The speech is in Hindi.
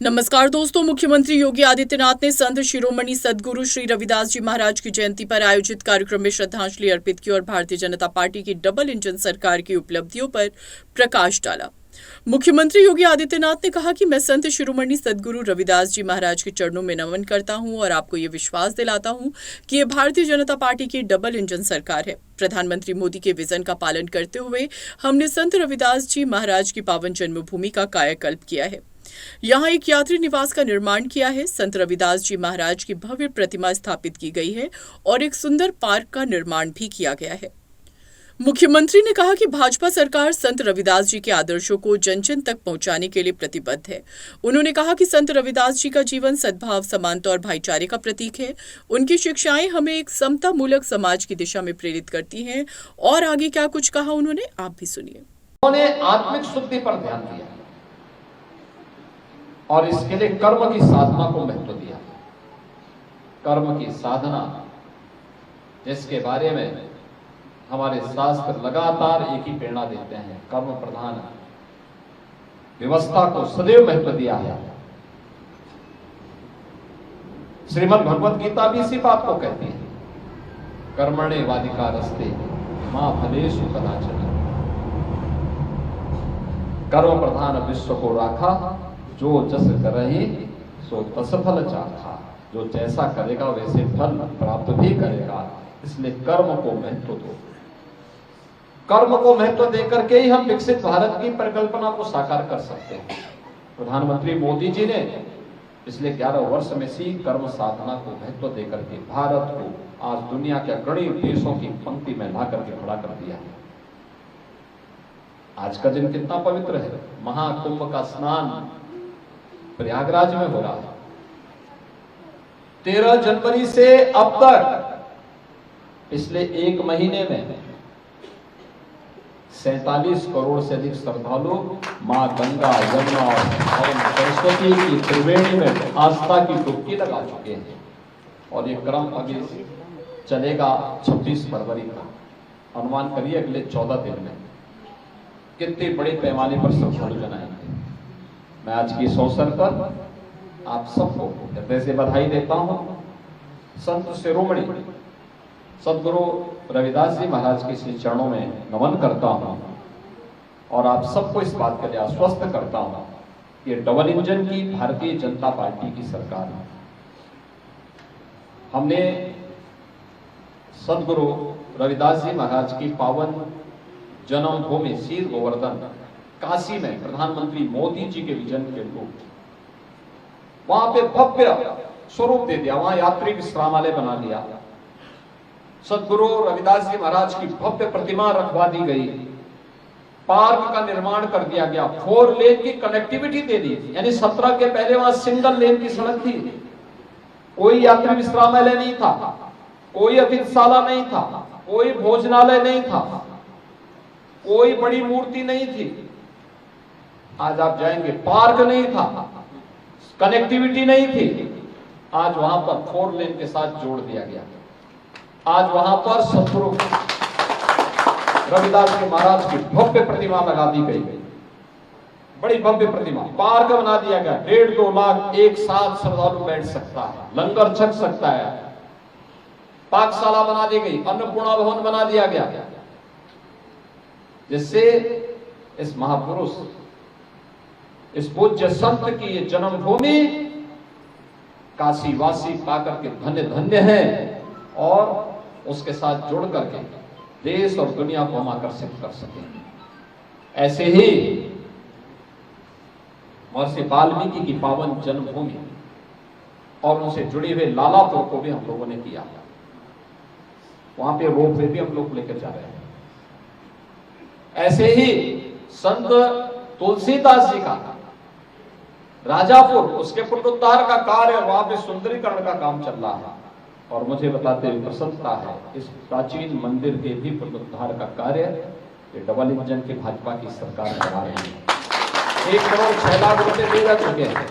नमस्कार दोस्तों, मुख्यमंत्री योगी आदित्यनाथ ने संत शिरोमणि सद्गुरु श्री रविदास जी महाराज की जयंती पर आयोजित कार्यक्रम में श्रद्धांजलि अर्पित की और भारतीय जनता पार्टी की डबल इंजन सरकार की उपलब्धियों पर प्रकाश डाला। मुख्यमंत्री योगी आदित्यनाथ ने कहा कि मैं संत शिरोमणि सद्गुरु रविदास जी महाराज के चरणों में नमन करता हूं और आपको ये विश्वास दिलाता हूं कि ये भारतीय जनता पार्टी की डबल इंजन सरकार है। प्रधानमंत्री मोदी के विजन का पालन करते हुए हमने संत रविदास जी महाराज की पावन जन्मभूमि का कायाकल्प किया है। यहाँ एक यात्री निवास का निर्माण किया है। संत रविदास जी महाराज की भव्य प्रतिमा स्थापित की गई है और एक सुंदर पार्क का निर्माण भी किया गया है। मुख्यमंत्री ने कहा कि भाजपा सरकार संत रविदास जी के आदर्शों को जन जन तक पहुंचाने के लिए प्रतिबद्ध है। उन्होंने कहा कि संत रविदास जी का जीवन सद्भाव, समानता और भाईचारे का प्रतीक है। उनकी शिक्षाएं हमें एक समता मूलक समाज की दिशा में प्रेरित करती हैं। और आगे क्या कुछ कहा उन्होंने, आप भी सुनिए। उन्होंने आत्मिक शुद्धि पर ध्यान दिया और इसके लिए कर्म की साधना को महत्व दिया। कर्म की साधना, जिसके बारे में हमारे शास्त्र लगातार एक ही प्रेरणा देते हैं, कर्म प्रधान व्यवस्था को सदैव महत्व दिया है। श्रीमद् भगवत गीता भी इसी बात को कहती है, कर्मण्येवाधिकारस्ते मा फलेषु कदाचन। कर्म प्रधान विश्व को राखा, जो जस करहि सो तस फल चाखा। जो जैसा करेगा वैसे फल प्राप्त भी करेगा। इसलिए कर्म को महत्व दो। कर्म को महत्व देकर के ही हम विकसित भारत की परिकल्पना को साकार कर सकते हैं। प्रधानमंत्री मोदी जी ने पिछले 11 वर्ष में सी कर्म साधना को महत्व देकर के भारत को आज दुनिया के अग्रणी देशों की पंक्ति में ला करके खड़ा कर दिया है। आज का दिन कितना पवित्र है। महाकुंभ का स्नान प्रयागराज में हो रहा है। 13 जनवरी से अब तक पिछले एक महीने में 47 करोड़ से अधिक श्रद्धालु मां गंगा, यमुना और सरस्वती की त्रिवेणी में आस्था की डुबकी लगा चुके हैं। और ये क्रम आगे चलेगा 26 फरवरी का। अनुमान करिए अगले 14 दिन में कितने बड़े पैमाने पर श्रद्धालु जनाएंगे। मैं आज की इस अवसर पर आप सबको हृदय से बधाई देता हूं। संत शिरोमणि सद्गुरु रविदास जी महाराज के श्री चरणों में नमन करता हूं और आप सबको इस बात के लिए आश्वस्त करता हूं कि ये डबल इंजन की भारतीय जनता पार्टी की सरकार है। हमने सद्गुरु रविदास जी महाराज की पावन जन्मभूमि शीर गोवर्धन काशी में प्रधानमंत्री मोदी जी के विजन के अनुरूप वहां पे भव्य स्वरूप दे दिया। वहां यात्री विश्रामालय बना दिया। सद्गुरु रविदास जी महाराज की भव्य प्रतिमा रखवा दी गई। पार्क का निर्माण कर दिया गया। 4 लेन की कनेक्टिविटी दे दी। यानी 17 के पहले वहां सिंगल लेन की सड़क थी। कोई यात्री विश्रामालय नहीं था, कोई अतिथिशाला नहीं था, कोई भोजनालय नहीं था, कोई बड़ी मूर्ति नहीं थी। आज आप जाएंगे, पार्क नहीं था, कनेक्टिविटी नहीं थी। आज वहां पर 4 लेन के साथ जोड़ दिया गया। आज वहां पर सद्गुरु रविदास जी महाराज की भव्य प्रतिमा लगा दी गई। बड़ी भव्य प्रतिमा। पार्क बना दिया गया। 1.5-2 लाख एक साथ श्रद्धालु बैठ सकता है, लंगर छक सकता है। पाकशाला बना दी गई, अन्नपूर्णा भवन बना दिया गया, जिससे इस महापुरुष, इस पूज्य संत की ये जन्मभूमि काशीवासी पाकर के धन्य धन्य है और उसके साथ जुड़ करके देश और दुनिया को हम आकर्षित कर सकें। ऐसे ही महर्षि वाल्मीकि की पावन जन्मभूमि और उनसे जुड़े हुए लालापुर को भी हम लोगों ने किया। वहां पे रोपवे भी हम लोग लेकर जा रहे हैं। ऐसे ही संत तुलसीदास जी का राजापुर, उसके पुनरुद्धार का कार्य, वहां पे सुंदरीकरण का काम चल रहा है। और मुझे बताते हुए प्रसन्नता है, इस प्राचीन मंदिर के भी पुनरुद्धार का कार्य ये डबल इंजन की भाजपा की सरकार करा रही है। 1 करोड़ 6 लाख रुपए दे जा चुके हैं।